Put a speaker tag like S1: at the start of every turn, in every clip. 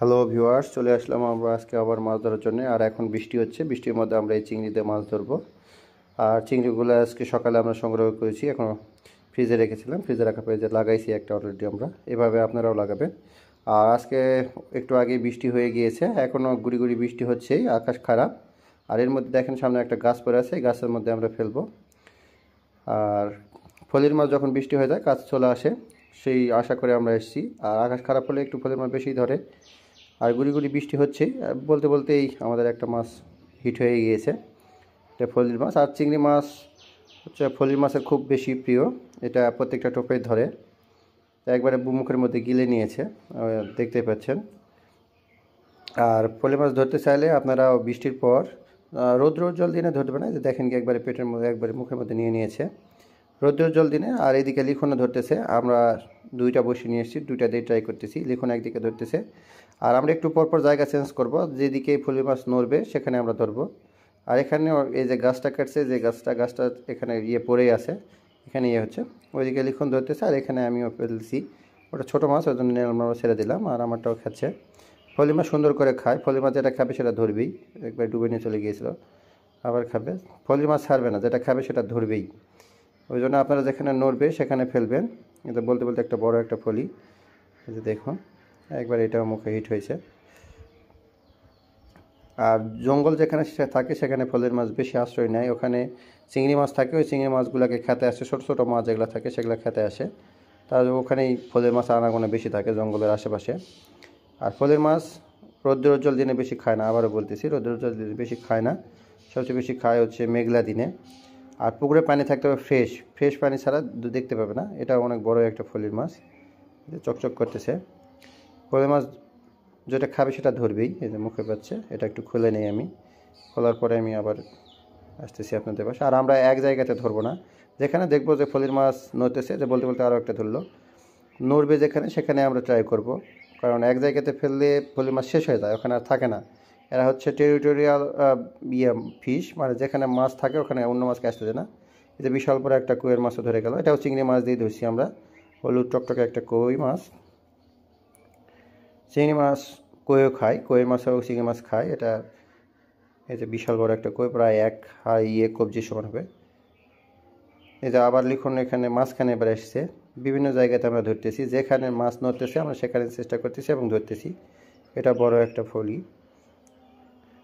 S1: Hello viewers, চলে আসলাম আমরা আজকে আবার মাছ ধরার জন্য। আর এখন বৃষ্টি হচ্ছে, বৃষ্টির মধ্যে আমরা এই চিংড়িতে মাছ ধরবো। আর চিংড়িগুলো আজকে সকালে আমরা সংগ্রহ করেছি, এখন ফ্রিজে রেখেছিলাম। ফ্রিজে রাখা পেয়ে যে লাগাইছি একটা অলরেডি আমরা, এভাবে আপনারাও লাগাবেন। আর আজকে একটু আগে বৃষ্টি হয়ে গিয়েছে, এখনও গুড়ি গুড়ি বৃষ্টি হচ্ছেই, আকাশ খারাপ। আর এর মধ্যে দেখেন সামনে একটা গাছ পড়ে আছে, এই গাছের মধ্যে আমরা ফেলবো। আর ফলির মাছ যখন বৃষ্টি হয়ে যায় কাজ চলে আসে, সেই আশা করে আমরা এসেছি। আর আকাশ খারাপ হলে একটু ফলির মাছ বেশি ধরে। আর গুড়ি গুড়ি বৃষ্টি হচ্ছে, বলতে বলতেই আমাদের একটা মাছ হিট হয়ে গিয়েছে, এটা ফলির মাছ। আর চিংড়ি মাছ হচ্ছে ফলির মাছের খুব বেশি প্রিয়, এটা প্রত্যেকটা টোপে ধরে, একবারে মুখের মধ্যে গিলে নিয়েছে, দেখতে পাচ্ছেন। আর ফলি মাছ ধরতে চাইলে আপনারা বৃষ্টির পর রৌদ্র জল দিনে ধরবে না, যে দেখেন কি একবারে পেটের মধ্যে একবারে মুখের মধ্যে নিয়ে নিয়েছে রৌদ্র জল দিনে। আর এইদিকে লিখনও ধরতেছে, আমরা দুইটা বসে নিয়ে এসেছি, দুইটা দিয়ে ট্রাই করতেছি। লিখন একদিকে ধরতেছে, আর আমরা একটু পরপর জায়গা চেঞ্জ করব, যেদিকে ফলি মাছ নড়বে সেখানে আমরা ধরবো। আর এখানে এই যে গাছটা কাটছে, যে গাছটা এখানে পড়েই আছে, এখানে হচ্ছে, ওইদিকে লিখন ধরতেছে, আর এখানে আমিও ফেলছি। ওটা ছোটো মাছ, ওই জন্য আমরা ছেড়ে দিলাম, আর আমারটাও খাচ্ছে। ফলি মাছ সুন্দর করে খায়, ফলি মাছ যেটা খাবে সেটা ধরবেই। একবার ডুবে নিয়ে চলে গিয়েছিল, আবার খাবে। ফলি মাছ ছাড়বে না, যেটা খাবে সেটা ধরবেই। ওই জন্য আপনারা যেখানে নড়বে সেখানে ফেলবেন। এটা বলতে বলতে একটা বড় একটা ফলি, এই যে দেখুন একবার এটাও মুখে হিট হয়েছে। আর জঙ্গল যেখানে থাকে সেখানে ফলের মাছ বেশি আশ্রয় নেয়, ওখানে চিংড়ি মাছ থাকে, ওই চিংড়ি মাছগুলোকে খেতে আসে, ছোটো ছোটো মাছ যেগুলো থাকে সেগুলো খেতে আসে। তার ওখানেই ফলের মাছ আনাগোনা বেশি থাকে জঙ্গলের আশেপাশে। আর ফলের মাছ রৌদ্রোজ্জ্বল দিনে বেশি খায় না, আবারও বলতেছি রৌদ্রোজ্জ্বল দিনে বেশি খায় না, সবচেয়ে বেশি খায় হচ্ছে মেঘলা দিনে। আর পুকুরে পানি থাকতে হবে ফ্রেশ, ফ্রেশ পানি ছাড়া দেখতে পাবে না। এটা অনেক বড় একটা ফলির মাছ, চকচক করতেছে। ফলির মাছ যেটা খাবে সেটা ধরবেই, এই যে মুখে পাচ্ছে। এটা একটু খুলে নেই আমি, খোলার পরে আমি আবার আসতেছি আপনাদের পাশে। আর আমরা এক জায়গাতে ধরবো না, যেখানে দেখবো যে ফলির মাছ নড়তেছে, যে বলতে বলতে আরও একটা ধরলো, নড়বে যেখানে সেখানে আমরা ট্রাই করব। কারণ এক জায়গাতে ফেললে ফলির মাছ শেষ হয়ে যায়, ওখানে আর থাকে না। এরা হচ্ছে টেরিটোরিয়াল ফিশ, মানে যেখানে মাছ থাকে ওখানে অন্য মাছকে আসতে দেয় না। এই যে বিশাল বড় একটা কইয়ের মাছও ধরে গেল, এটাও চিংড়ি মাছ দিয়ে ধরছি আমরা, হলুদ টকটকে একটা কই মাছ। চিংড়ি মাছ কইও খায়, কইয়ের মাছও চিংড়ি মাছ খায়। এটা এই যে বিশাল বড় একটা কই, প্রায় এক কবজির সমান হবে। এই যে আবার লিখুন, এখানে মাঝখানে এবার এসছে। বিভিন্ন জায়গাতে আমরা ধরতেছি, যেখানে মাছ নড়তেছে আমরা সেখানে চেষ্টা করতেছি এবং ধরতেছি। এটা বড় একটা ফলি।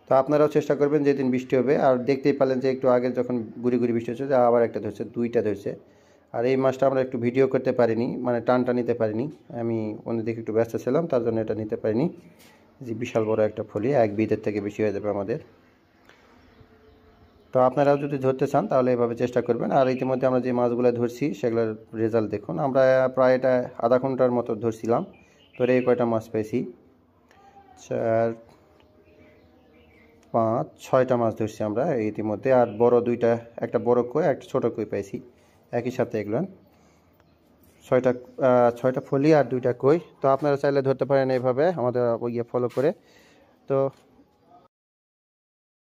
S1: তো আপনারাও চেষ্টা করবেন, যেদিন বৃষ্টি হবে। আর দেখতেই পেলেন যে একটু আগে যখন গুড়ি গুড়ি বৃষ্টি হচ্ছে, আবার একটা ধরছে, দুইটা ধরছে। আর এই মাছটা আমরা একটু ভিডিও করতে পারিনি, মানে টানটা নিতে পারিনি, আমি অন্যদিকে একটু ব্যস্ত ছিলাম, তার জন্য এটা নিতে পারিনি। যে বিশাল বড় একটা ফলি, এক বিদের থেকে বেশি হয়ে যাবে আমাদের। তো আপনারাও যদি ধরতে চান তাহলে এভাবে চেষ্টা করবেন। আর ইতিমধ্যে আমরা যে মাছগুলো ধরছি সেগুলোর রেজাল্ট দেখুন। আমরা প্রায় এটা আধা ঘন্টার মতো ধরছিলাম, ধরে এই কয়টা মাছ পেয়েছি, 4 5 6টা মাছ ধরছি আমরা ইতিমধ্যে। আর বড় দুইটা, একটা বড় কই, একটা ছোটো কই পাইছি একই সাথে, এগুলো 6টা ফলি আর 2টা কই। তো আপনারা চাইলে ধরতে পারেন এইভাবে আমাদের ফলো করে। তো